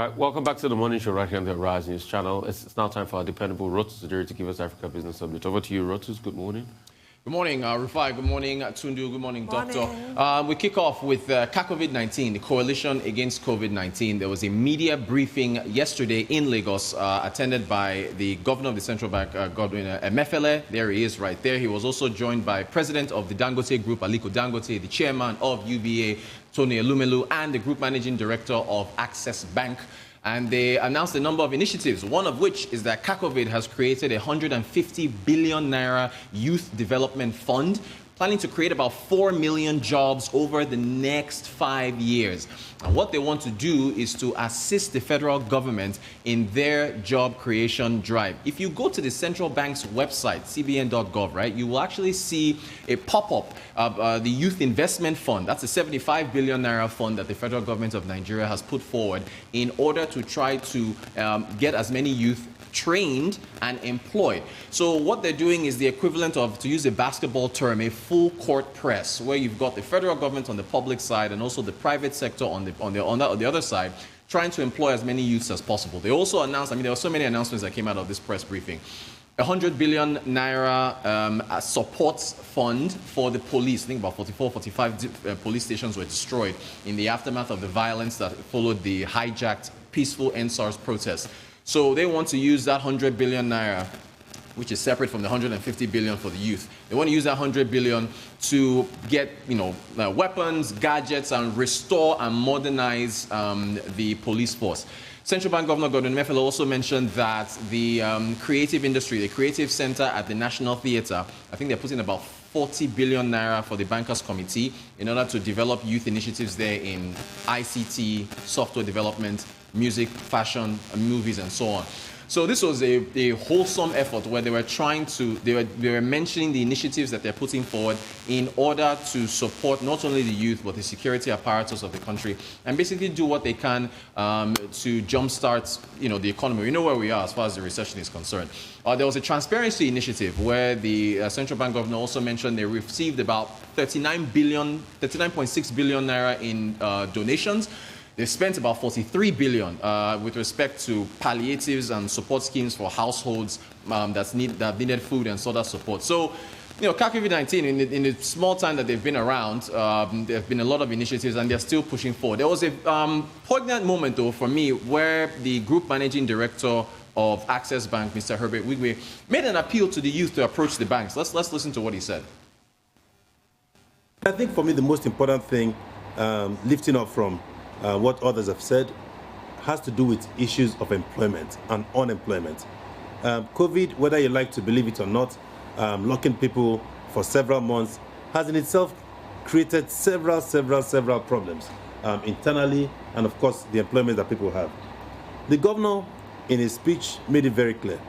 right, welcome back to the morning show right here on the Rise News channel. It's now time for our dependable Rotus today to give us Africa Business Update. Over to you, Rotus. Good morning. Good morning, Rufai. Good morning, Tundu. Good morning, Doctor. We kick off with COVID-19, the Coalition Against COVID-19. There was a media briefing yesterday in Lagos, attended by the Governor of the Central Bank, Godwin Emefiele. There he is right there. He was also joined by President of the Dangote Group, Aliko Dangote, the Chairman of UBA, Tony Elumelu, and the Group Managing Director of Access Bank. And they announced a number of initiatives, one of which is that COVID has created a 150 billion naira youth development fund, planning to create about 4 million jobs over the next 5 years. And what they want to do is to assist the federal government in their job creation drive. If you go to the central bank's website, cbn.gov, right, you will actually see a pop-up of the Youth Investment Fund. That's a 75 billion naira fund that the federal government of Nigeria has put forward in order to try to get as many youth trained and employed. So what they're doing is the equivalent of, to use a basketball term, a full court press, where you've got the federal government on the public side and also the private sector on the other side, trying to employ as many youths as possible. They also announced, there were so many announcements that came out of this press briefing. 100 billion naira supports fund for the police. I think about 45 police stations were destroyed in the aftermath of the violence that followed the hijacked peaceful EndSARS protests. So they want to use that 100 billion naira, which is separate from the 150 billion for the youth. They want to use that 100 billion to get, weapons, gadgets, and restore and modernize the police force. Central Bank Governor Godwin Emefiele also mentioned that the creative industry, the creative center at the National Theatre, I think they're putting about 40 billion naira for the Bankers Committee in order to develop youth initiatives there in ICT, software development, music, fashion, movies, and so on. So this was a wholesome effort where they were trying to, they were mentioning the initiatives that they're putting forward in order to support not only the youth, but the security apparatus of the country, and basically do what they can to jumpstart, the economy. We know where we are as far as the recession is concerned. There was a transparency initiative where the central bank governor also mentioned they received about 39.6 billion naira in donations. They spent about 43 billion with respect to palliatives and support schemes for households that needed food and sort of support. So, COVID-19, in the small time that they've been around, there have been a lot of initiatives and they're still pushing forward. There was a poignant moment, though, for me, where the group managing director of Access Bank, Mr. Herbert Wigwe, made an appeal to the youth to approach the banks. Let's listen to what he said. I think for me, the most important thing, lifting up from what others have said, has to do with issues of employment and unemployment. COVID, whether you like to believe it or not, locking people for several months has in itself created several problems internally, and of course the employment that people have. The governor, in his speech, made it very clear.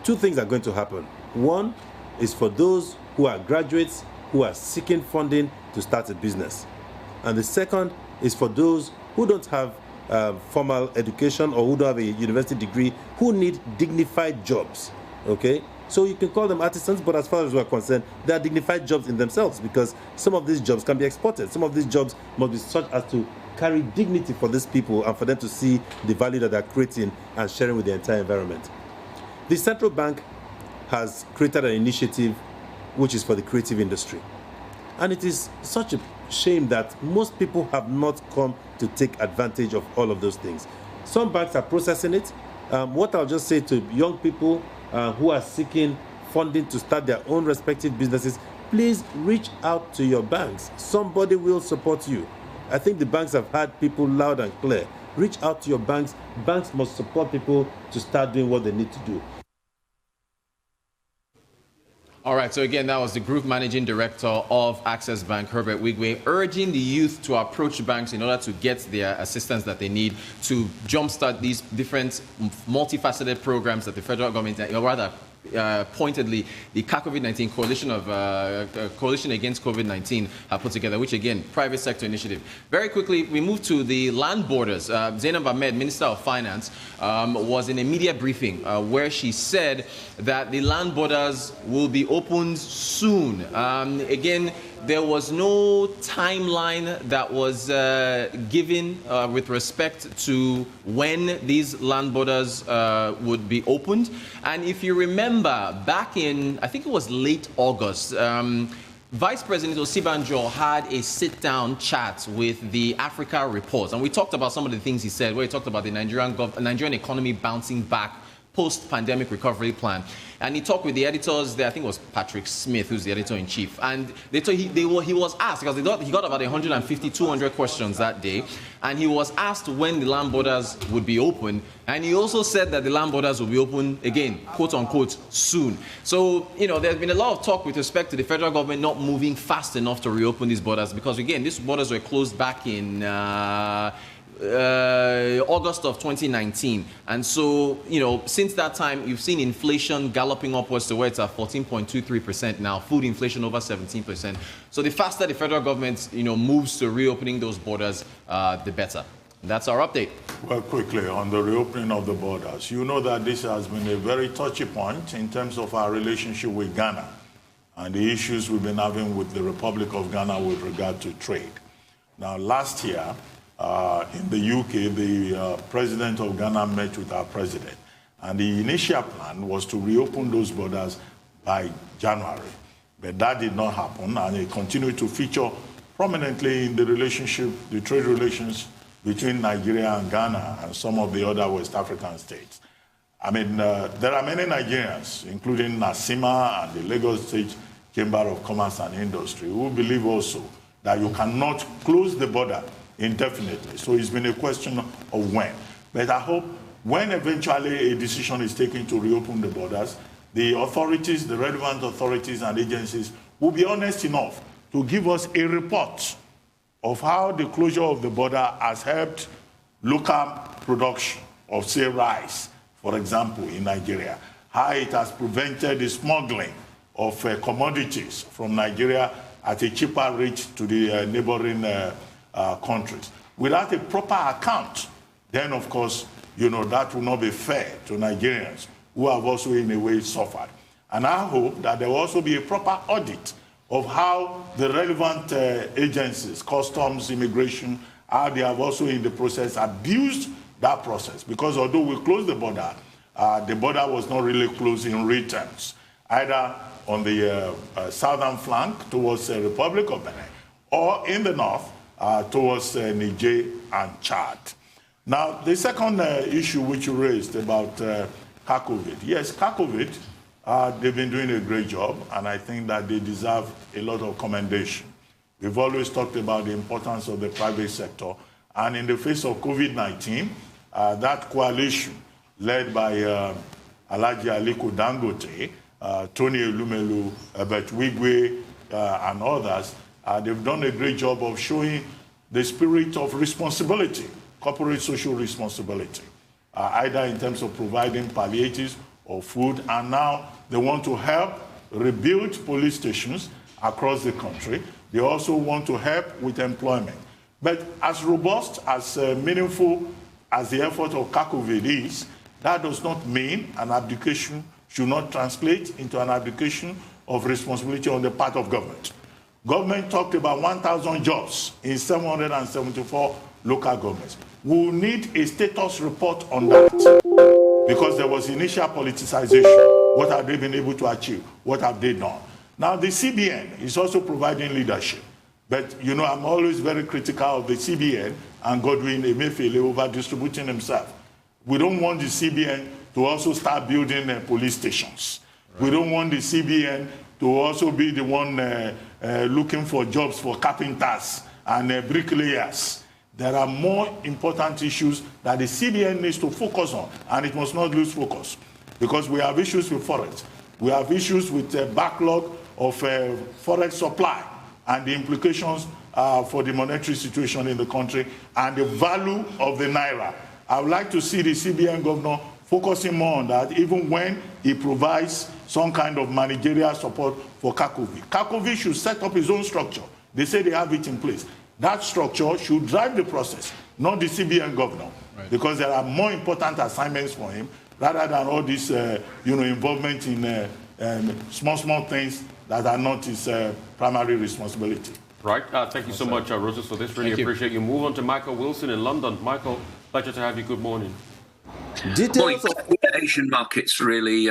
Two things are going to happen. One is for those who are graduates who are seeking funding to start a business. And the second is for those who don't have formal education or who don't have a university degree, who need dignified jobs, okay? So you can call them artisans, but as far as we're concerned, they are dignified jobs in themselves, because some of these jobs can be exported. Some of these jobs must be such as to carry dignity for these people and for them to see the value that they're creating and sharing with the entire environment. The central bank has created an initiative which is for the creative industry. And it is such a shame that most people have not come to take advantage of all of those things. Some banks are processing it. What I'll just say to young people who are seeking funding to start their own respective businesses, please reach out to your banks. Somebody will support you. I think the banks have had people loud and clear. Reach out to your banks. Banks must support people to start doing what they need to do. All right, so again, that was the Group Managing Director of Access Bank, Herbert Wigwe, urging the youth to approach banks in order to get their assistance that they need to jumpstart these different multifaceted programs that the federal government, or rather, pointedly, the COVID-19 coalition against COVID-19 have put together, which again, private sector initiative. Very quickly, we move to the land borders. Zainab Ahmed, Minister of Finance, was in a media briefing where she said that the land borders will be opened soon. Again, there was no timeline that was given with respect to when these land borders would be opened. And if you remember, back in, I think it was late August, Vice President Osibanjo had a sit-down chat with the Africa Report, and we talked about some of the things he said, where he talked about the Nigerian economy bouncing back post-pandemic recovery plan. And he talked with the editors there, I think it was Patrick Smith, who's the editor-in-chief. And he was asked, because he got about 150, 200 questions that day, and he was asked when the land borders would be open. And he also said that the land borders will be open again, quote-unquote, soon. So, you know, there's been a lot of talk with respect to the federal government not moving fast enough to reopen these borders, because, again, these borders were closed back in August of 2019. And so, you know, since that time, you've seen inflation galloping upwards to where it's at 14.23% now, food inflation over 17%. So the faster the federal government, you know, moves to reopening those borders, the better. That's our update. Well, quickly, on the reopening of the borders, you know that this has been a very touchy point in terms of our relationship with Ghana and the issues we've been having with the Republic of Ghana with regard to trade. Now, last year, in the UK, the president of Ghana met with our president, and the initial plan was to reopen those borders by January. But that did not happen, and it continued to feature prominently in the relationship, the trade relations between Nigeria and Ghana and some of the other West African states. I mean, there are many Nigerians, including NASIMA and the Lagos State Chamber of Commerce and Industry, who believe also that you cannot close the border indefinitely. So it's been a question of when. But I hope when eventually a decision is taken to reopen the borders, the authorities, the relevant authorities and agencies will be honest enough to give us a report of how the closure of the border has helped local production of, say, rice, for example, in Nigeria, how it has prevented the smuggling of commodities from Nigeria at a cheaper rate to the neighboring countries. Without a proper account, then of course, you know, that will not be fair to Nigerians who have also in a way suffered. And I hope that there will also be a proper audit of how the relevant agencies, customs, immigration, how they have also in the process abused that process. Because although we closed the border was not really closed in real terms, either on the southern flank towards the Republic of Benin, or in the north, towards Niger and Chad. Now, the second issue which you raised about CACOVID. Yes, CACOVID, they've been doing a great job, and I think that they deserve a lot of commendation. We've always talked about the importance of the private sector, and in the face of COVID-19, that coalition led by Alhaji Aliko Dangote, Tony Elumelu, Herbert Wigwe, and others, they've done a great job of showing the spirit of responsibility, corporate social responsibility, either in terms of providing palliatives or food, and now they want to help rebuild police stations across the country. They also want to help with employment. But as robust, as meaningful as the effort of CACOVID is, that does not mean an abdication should not translate into an abdication of responsibility on the part of government. Government talked about 1,000 jobs in 774 local governments. We will need a status report on that because there was initial politicization. What have they been able to achieve? What have they done? Now, the CBN is also providing leadership. But, you know, I'm always very critical of the CBN and Godwin Emefiele over distributing himself. We don't want the CBN to also start building police stations. Right. We don't want the CBN to also be the one looking for jobs for carpenters and bricklayers. There are more important issues that the CBN needs to focus on, and it must not lose focus, because we have issues with forex. We have issues with the backlog of forex supply and the implications for the monetary situation in the country and the value of the naira. I would like to see the CBN governor focusing more on that, even when he provides some kind of managerial support for CACOVID. CACOVID should set up his own structure. They say they have it in place. That structure should drive the process, not the CBN governor, right, because there are more important assignments for him rather than all this involvement in small things that are not his primary responsibility. Right. Thank you so much, Rotus, for this. Really appreciate you. Move on to Michael Wilson in London. Michael, pleasure to have you. Good morning. Details of Asian markets really.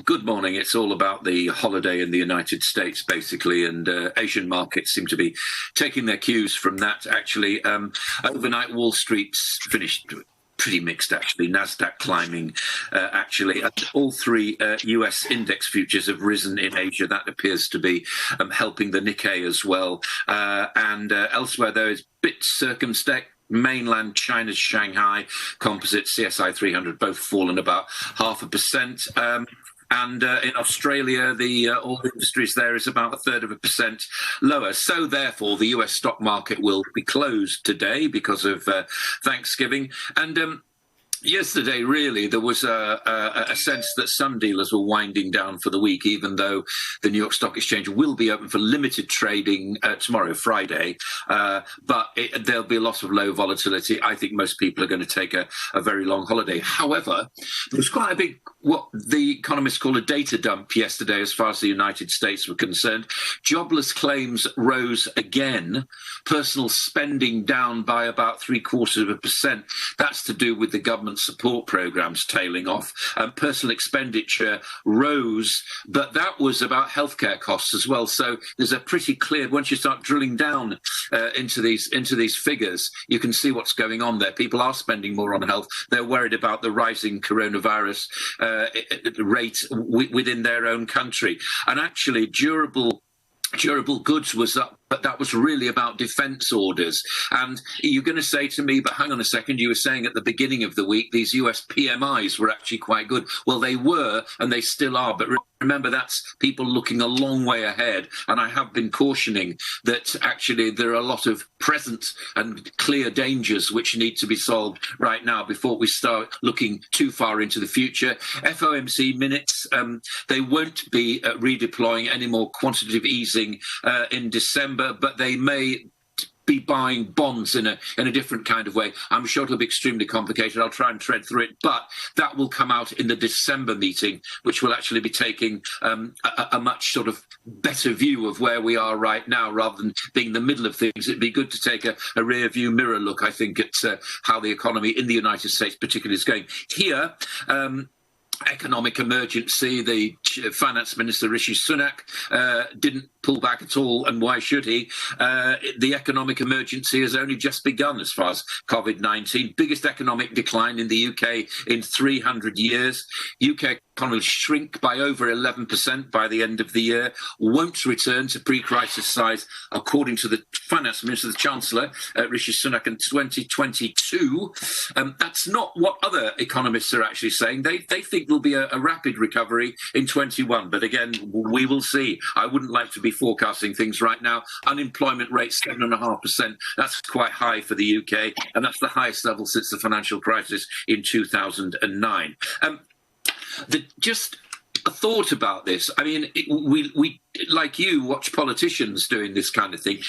Good morning. It's all about the holiday in the United States, basically, and Asian markets seem to be taking their cues from that, actually. Overnight, Wall Street's finished pretty mixed, actually. NASDAQ climbing, actually. All three US index futures have risen in Asia. That appears to be helping the Nikkei as well. And elsewhere, there is a bit circumspect. Mainland China's Shanghai Composite, CSI 300, both fallen about 0.5%. And in Australia, all the industries there is about 1/3% lower. So therefore, the US stock market will be closed today because of Thanksgiving. And yesterday, really, there was a sense that some dealers were winding down for the week, even though the New York Stock Exchange will be open for limited trading tomorrow, Friday. But there'll be a lot of low volatility. I think most people are going to take a very long holiday. However, there was quite a big, what the economists call a data dump yesterday as far as the United States were concerned. Jobless claims rose again. Personal spending down by about 0.75%. That's to do with the government support programs tailing off. Personal expenditure rose, but that was about healthcare costs as well. So there's a pretty clear, once you start drilling down into these figures, you can see what's going on there. People are spending more on health. They're worried about the rising coronavirus rate within their own country. And actually, durable goods was up, but that was really about defence orders. And you're going to say to me, but hang on a second, you were saying at the beginning of the week these US PMIs were actually quite good. Well, they were, and they still are, but remember, that's people looking a long way ahead. And I have been cautioning that actually there are a lot of present and clear dangers which need to be solved right now before we start looking too far into the future. FOMC minutes, they won't be redeploying any more quantitative easing in December, but they may be buying bonds in a different kind of way. I'm sure it'll be extremely complicated. I'll try and tread through it, but that will come out in the December meeting, which will actually be taking a much sort of better view of where we are right now, rather than being in the middle of things. It'd be good to take a rear view mirror look, I think, at how the economy in the United States particularly is going. Here, economic emergency. The finance minister, Rishi Sunak, didn't pull back at all, and why should he? The economic emergency has only just begun as far as COVID-19. Biggest economic decline in the UK in 300 years. UK economy will shrink by over 11% by the end of the year, won't return to pre-crisis size, according to the finance minister, the chancellor, Rishi Sunak, in 2022. That's not what other economists are actually saying. They think there'll be a rapid recovery in 21, but again, we will see. I wouldn't like to be forecasting things right now. Unemployment rate 7.5%. That's quite high for the UK, and that's the highest level since the financial crisis in 2009. Just a thought about this. I mean, we like you watch politicians doing this kind of thing.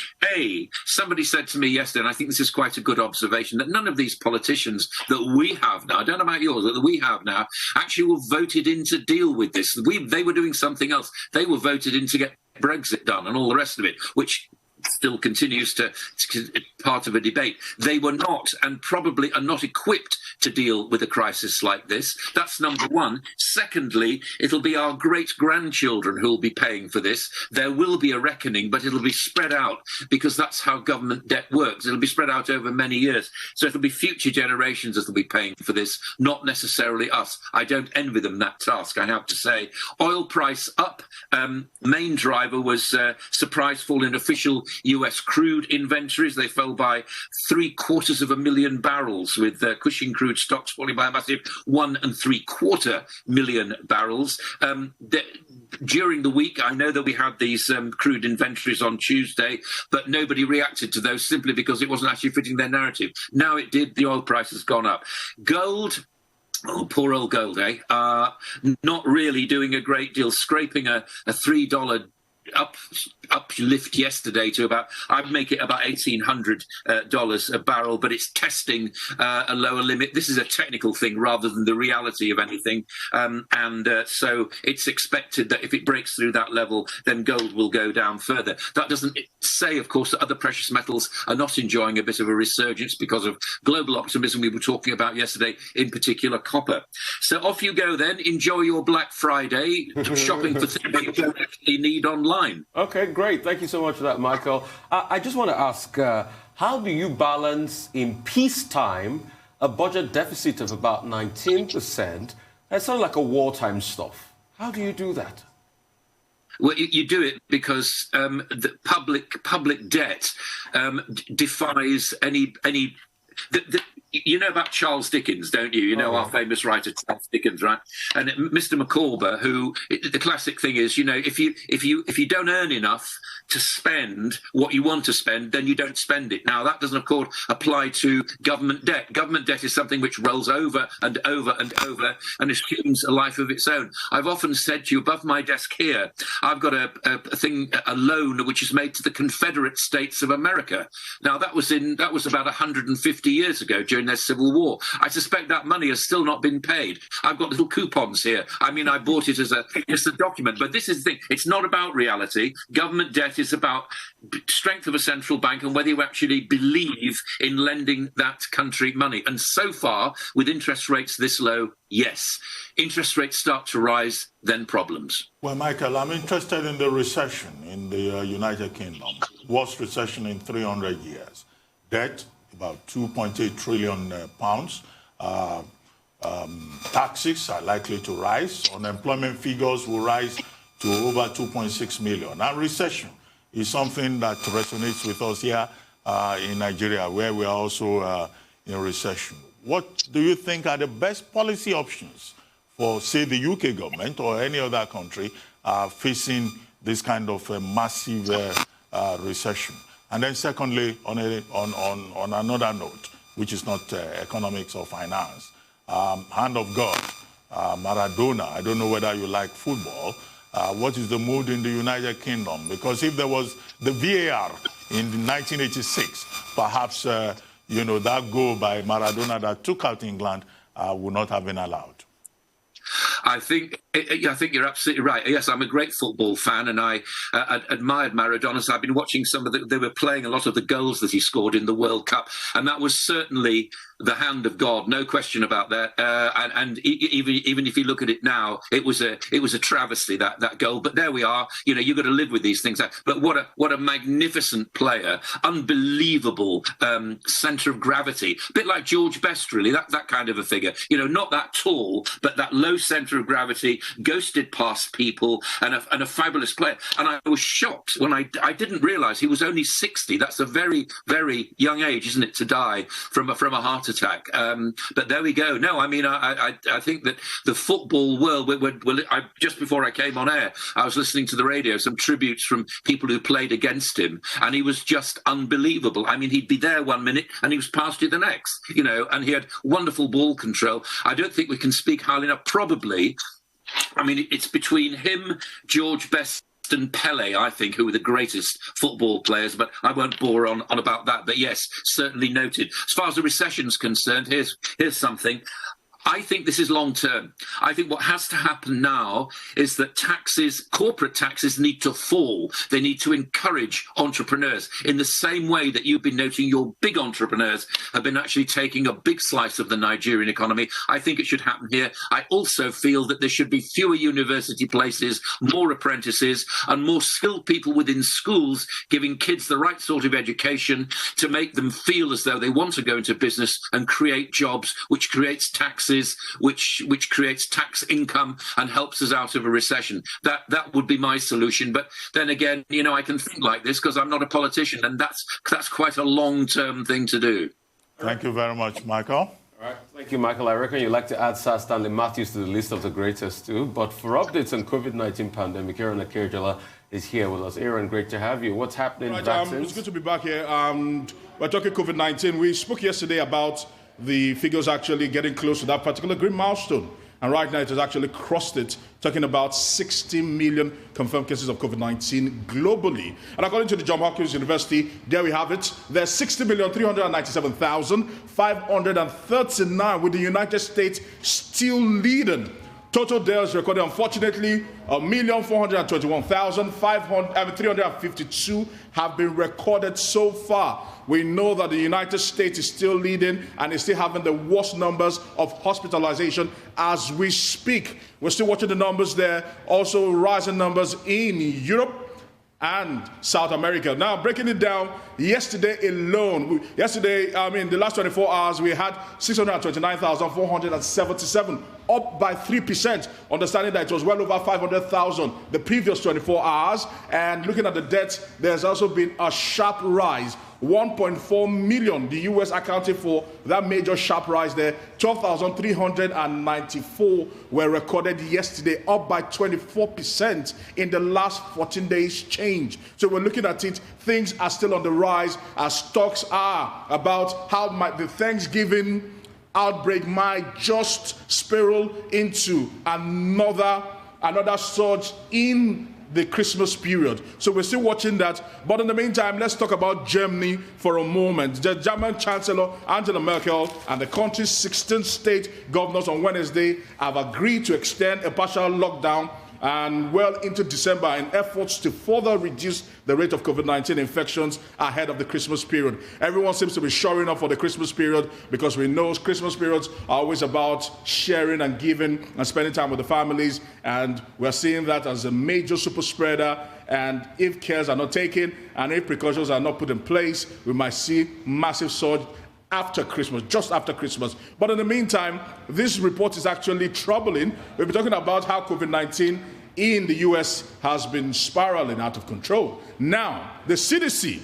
Somebody said to me yesterday, and I think this is quite a good observation, that none of these politicians that we have now, I don't know about yours, that we have now, actually were voted in to deal with this. They were doing something else. They were voted in to get Brexit done and all the rest of it, which still continues to part of a debate. They were not, and probably are not equipped to deal with a crisis like this. That's number one. Secondly, it'll be our great-grandchildren who will be paying for this. There will be a reckoning, but it'll be spread out, because that's how government debt works. It'll be spread out over many years. So it'll be future generations that will be paying for this, not necessarily us. I don't envy them that task, I have to say. Oil price up. Main driver was surprise fall in official US crude inventories. They fell by 750,000 barrels, with Cushing crude stocks falling by a massive 1.75 million barrels. During the week, I know that we had these crude inventories on Tuesday, but nobody reacted to those simply because it wasn't actually fitting their narrative. Now it did. The oil price has gone up. Gold. Oh, poor old gold, eh? Not really doing a great deal, scraping a $3 uplift yesterday to I'd make it about $1,800 a barrel, but it's testing a lower limit. This is a technical thing rather than the reality of anything. So it's expected that if it breaks through that level, then gold will go down further. That doesn't say, of course, that other precious metals are not enjoying a bit of a resurgence because of global optimism we were talking about yesterday, in particular copper. So off you go then. Enjoy your Black Friday shopping for things you don't actually need online. Okay, great. Thank you so much for that, Michael. I just want to ask, how do you balance in peacetime a budget deficit of about 19%? That's sort of like a wartime stuff. How do you do that? Well, you do it because the public debt defies any. You know about Charles Dickens, don't you? You know our famous writer Charles Dickens, right? And Mr. Micawber, who the classic thing is, if you don't earn enough to spend what you want to spend, then you don't spend it. Now that doesn't, of course, apply to government debt. Government debt is something which rolls over and over and over and assumes a life of its own. I've often said to you, above my desk here, I've got a loan which is made to the Confederate States of America. Now that was about 150 years ago during their Civil War. I suspect that money has still not been paid. I've got little coupons here. I mean, I bought it as just a document, but this is the thing. It's not about reality. Government debt is about strength of a central bank and whether you actually believe in lending that country money. And so far, with interest rates this low, yes. Interest rates start to rise, then problems. Well, Michael, I'm interested in the recession in the United Kingdom. Worst recession in 300 years. Debt, about 2.8 trillion pounds. Taxes are likely to rise. Unemployment figures will rise to over 2.6 million. And recession is something that resonates with us here in Nigeria, where we are also in recession. What do you think are the best policy options for, say, the UK government or any other country facing this kind of massive recession? And then secondly, on another note, which is not economics or finance, hand of God, Maradona, I don't know whether you like football, what is the mood in the United Kingdom? Because if there was the VAR in 1986, perhaps, that goal by Maradona that took out England would not have been allowed. I think you're absolutely right. Yes, I'm a great football fan, and I admired Maradona. So I've been watching they were playing a lot of the goals that he scored in the World Cup, and that was certainly the hand of God, no question about that. And even if you look at it now, it was a travesty, that goal. But there we are. You've got to live with these things. But what a magnificent player, unbelievable centre of gravity, a bit like George Best, really. That kind of a figure. Not that tall, but that low centre of gravity, ghosted past people, and a fabulous player. And I was shocked when I didn't realise he was only 60. That's a very, very young age, isn't it, to die from a heart attack. But there we go. No, I mean, I think that the football world, just before I came on air, I was listening to the radio, some tributes from people who played against him, and he was just unbelievable. I mean, he'd be there one minute and he was past you the next, and he had wonderful ball control. I don't think we can speak highly enough. Probably, I mean, it's between him, George Best, and Pele, I think, who were the greatest football players, but I won't bore on about that. But yes, certainly noted. As far as the recession's concerned, here's something. I think this is long term. I think what has to happen now is that corporate taxes need to fall. They need to encourage entrepreneurs in the same way that you've been noting your big entrepreneurs have been actually taking a big slice of the Nigerian economy. I think it should happen here. I also feel that there should be fewer university places, more apprentices, and more skilled people within schools, giving kids the right sort of education to make them feel as though they want to go into business and create jobs, which creates taxes, which creates tax income and helps us out of a recession. That would be my solution. But then again, I can think like this because I'm not a politician, and that's quite a long-term thing to do. Thank you very much, Michael. All right, thank you, Michael. I reckon you'd like to add Sir Stanley Matthews to the list of the greatest too. But for updates on COVID-19 pandemic, Aaron Akerjala is here with us. Aaron, great to have you. What's happening? Right, it's good to be back here. We're talking COVID-19. We spoke yesterday about the figures actually getting close to that particular green milestone. And right now it has actually crossed it, talking about 60 million confirmed cases of COVID-19 globally. And according to the Johns Hopkins University, there we have it. There's 60,397,539, with the United States still leading. Total deaths recorded, unfortunately, 1,421,352 have been recorded so far. We know that the United States is still leading and is still having the worst numbers of hospitalization as we speak. We're still watching the numbers there. Also rising numbers in Europe and South America. Now, breaking it down, yesterday alone, the last 24 hours, we had 629,477, up by 3%, understanding that it was well over 500,000 the previous 24 hours. And looking at the deaths, there's also been a sharp rise. 1.4 million, the U.S. accounted for that major sharp rise there. 12,394 were recorded yesterday, up by 24% in the last 14 days change. So we're looking at it, things are still on the rise as talks are about how the Thanksgiving outbreak might just spiral into another surge in the Christmas period. So we're still watching that. But in the meantime, let's talk about Germany for a moment. The German Chancellor Angela Merkel and the country's 16 state governors on Wednesday have agreed to extend a partial lockdown and well into December in efforts to further reduce the rate of COVID-19 infections ahead of the Christmas period. Everyone seems to be shoring up for the Christmas period because we know Christmas periods are always about sharing and giving and spending time with the families, and we're seeing that as a major super spreader. And if cares are not taken and if precautions are not put in place, we might see massive surge after Christmas, just after Christmas. But in the meantime, this report is actually troubling. We'll be talking about how COVID-19 in the US has been spiraling out of control. Now, the CDC,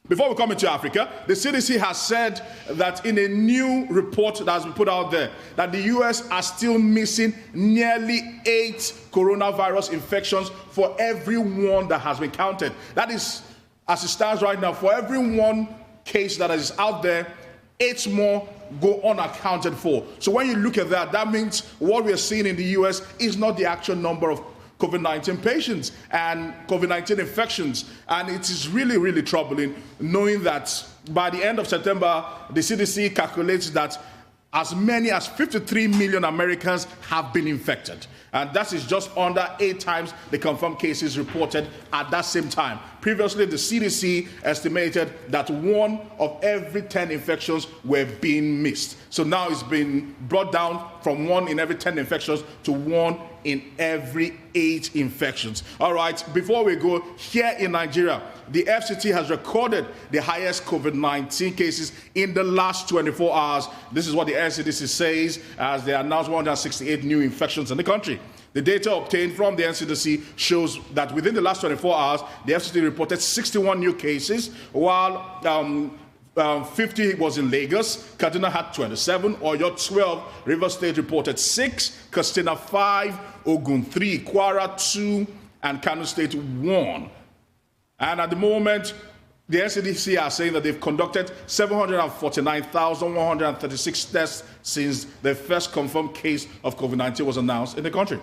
before we come into Africa, the CDC has said that in a new report that has been put out there, that the US are still missing nearly 8 coronavirus infections for every one that has been counted. That is, as it stands right now, for every one case that is out there, 8 more go unaccounted for. So when you look at that, that means what we are seeing in the US is not the actual number of COVID-19 patients and COVID-19 infections. And it is really, really troubling knowing that by the end of September, the CDC calculates that as many as 53 million Americans have been infected. And that is just under 8 times the confirmed cases reported at that same time. Previously, the CDC estimated that 1 of every 10 infections were being missed. So now it's been brought down from 1 in every 10 infections to 1 in every 8 infections. All right, before we go, here in Nigeria, the FCT has recorded the highest COVID-19 cases in the last 24 hours. This is what the NCDC says as they announced 168 new infections in the country. The data obtained from the NCDC shows that within the last 24 hours, the FCT reported 61 new cases, while 50 was in Lagos, Kaduna had 27, Oyo 12, River State reported 6, Katsina 5, Ogun 3, Kwara 2, and Kano State 1. And at the moment, the NCDC are saying that they've conducted 749,136 tests since the first confirmed case of COVID-19 was announced in the country.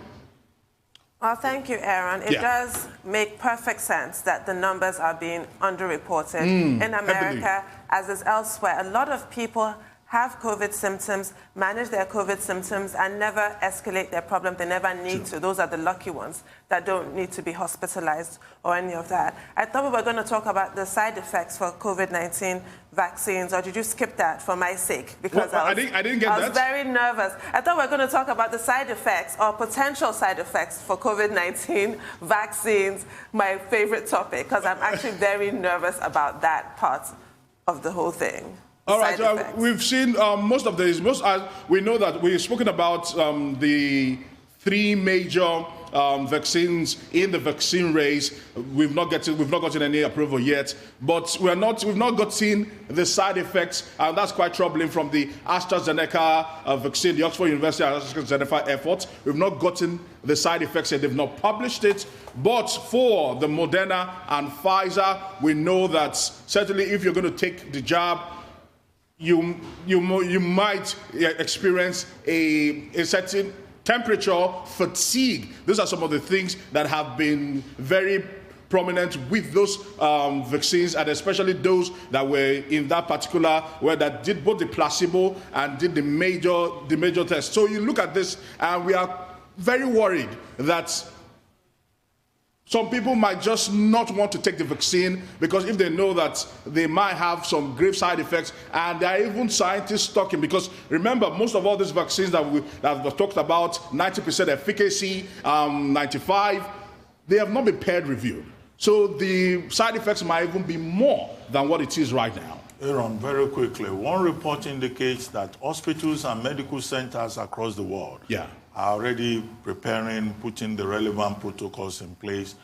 Well, thank you, Aaron. It does make perfect sense that the numbers are being underreported in America, as is elsewhere. A lot of people have COVID symptoms, manage their COVID symptoms, and never escalate their problem. They never need to. Those are the lucky ones that don't need to be hospitalized or any of that. I thought we were going to talk about the side effects for COVID-19 vaccines, or did you skip that for my sake? Because I didn't get that. I was very nervous. I thought we were going to talk about the side effects or potential side effects for COVID-19 vaccines, my favorite topic, because I'm actually very nervous about that part of the whole thing. All right, we've seen most of these. We know that we've spoken about the 3 major vaccines in the vaccine race. We've not gotten any approval yet, but we've not gotten the side effects, and that's quite troubling from the AstraZeneca vaccine, the Oxford University AstraZeneca effort. We've not gotten the side effects yet. They've not published it. But for the Moderna and Pfizer, we know that certainly if you're going to take the jab, you might experience a certain temperature fatigue. Those are some of the things that have been very prominent with those vaccines, and especially those that were in that particular, where that did both the placebo and did the major test. So you look at this, and we are very worried that some people might just not want to take the vaccine because if they know that they might have some grave side effects, and there are even scientists talking, because remember, most of all these vaccines that we've talked about, 90% efficacy, 95, they have not been peer-reviewed. So the side effects might even be more than what it is right now. Aaron, very quickly, one report indicates that hospitals and medical centers across the world are already preparing, putting the relevant protocols in place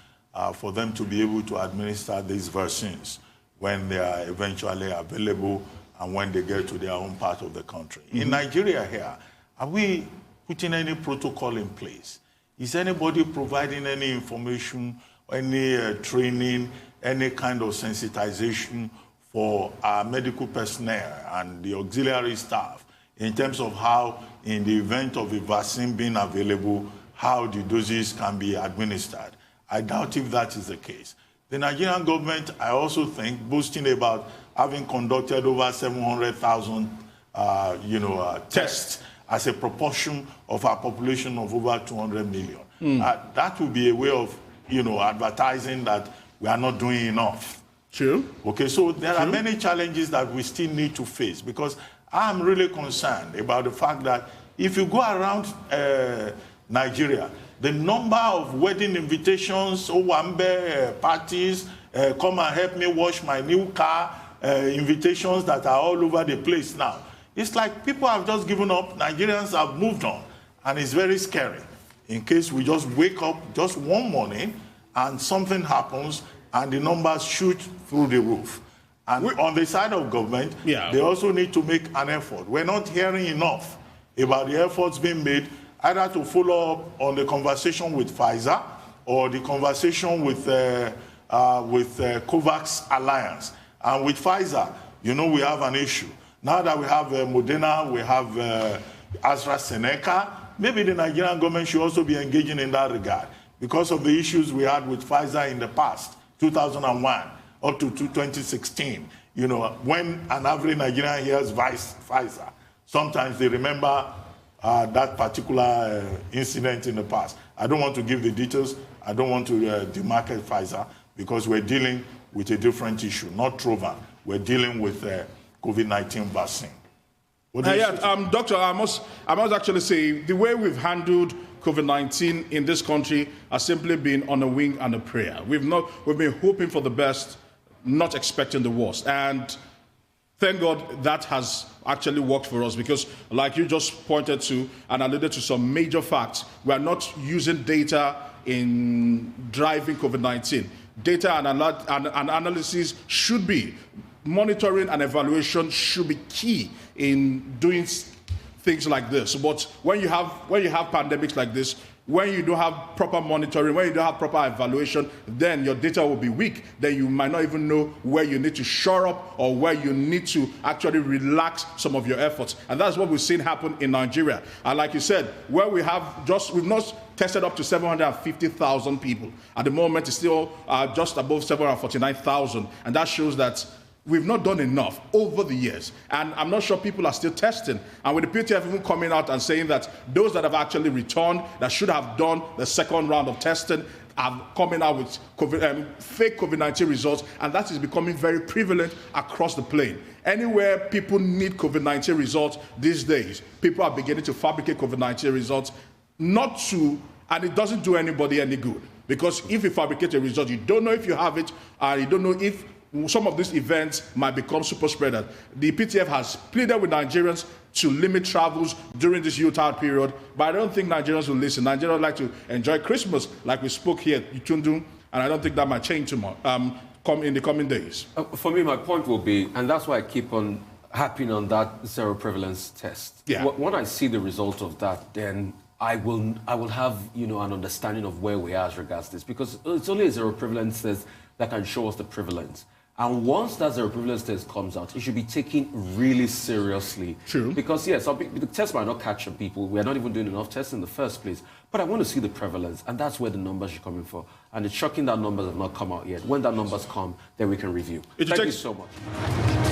for them to be able to administer these vaccines when they are eventually available and when they get to their own part of the country. In Nigeria here, are we putting any protocol in place? Is anybody providing any information, any training, any kind of sensitization for our medical personnel and the auxiliary staff in terms of how, in the event of a vaccine being available, how the doses can be administered? I doubt if that is the case. The Nigerian government, I also think, boasting about having conducted over 700,000 tests as a proportion of our population of over 200 million. That would be a way of advertising that we are not doing enough. True. Okay, so there are many challenges that we still need to face, because I'm really concerned about the fact that if you go around Nigeria, the number of wedding invitations, Owambe parties, come and help me wash my new car, invitations that are all over the place now. It's like people have just given up, Nigerians have moved on, and it's very scary. In case we just wake up just one morning and something happens and the numbers shoot through the roof. And on the side of government, they also need to make an effort. We're not hearing enough about the efforts being made either to follow up on the conversation with Pfizer or the conversation with COVAX Alliance. And with Pfizer, we have an issue. Now that we have Moderna, we have AstraZeneca, maybe the Nigerian government should also be engaging in that regard because of the issues we had with Pfizer in the past, 2001 up to 2016. When an average Nigerian hears Pfizer, sometimes they remember that particular incident in the past. I don't want to give the details. I don't want to demarcate Pfizer because we're dealing with a different issue, not Trovan. We're dealing with COVID-19 vaccine. Doctor, I must actually say the way we've handled COVID-19 in this country has simply been on a wing and a prayer. We've been hoping for the best, not expecting the worst, and thank God that has actually worked for us, because like you just pointed to and alluded to some major facts, we are not using data in driving COVID-19. Data and analysis should be, monitoring and evaluation should be key in doing things like this. But when you have pandemics like this, when you don't have proper monitoring, when you don't have proper evaluation, then your data will be weak. Then you might not even know where you need to shore up or where you need to actually relax some of your efforts. And that's what we've seen happen in Nigeria. And like you said, where we've not tested up to 750,000 people. At the moment, it's still just above 749,000. And that shows that we've not done enough over the years. And I'm not sure people are still testing. And with the PTF even coming out and saying that those that have actually returned, that should have done the second round of testing, are coming out with fake COVID-19 results. And that is becoming very prevalent across the plane. Anywhere people need COVID-19 results these days, people are beginning to fabricate COVID-19 results, and it doesn't do anybody any good. Because if you fabricate a result, you don't know if you have it, and you don't know if some of these events might become super spreaders. The PTF has pleaded with Nigerians to limit travels during this Utah period, but I don't think Nigerians will listen. Nigerians like to enjoy Christmas, like we spoke here at Itundun, and I don't think that might change too much in the coming days. For me, my point will be, and that's why I keep on harping on that zero prevalence test. Yeah. When I see the result of that, then I will have an understanding of where we are as regards this, because it's only a zero prevalence test that can show us the prevalence. And once that zero prevalence test comes out, it should be taken really seriously. True. Because, yes, the test might not catch some people. We're not even doing enough tests in the first place. But I want to see the prevalence, and that's where the numbers should come in for. And it's shocking that numbers have not come out yet. When that numbers come, then we can review. Thank you so much.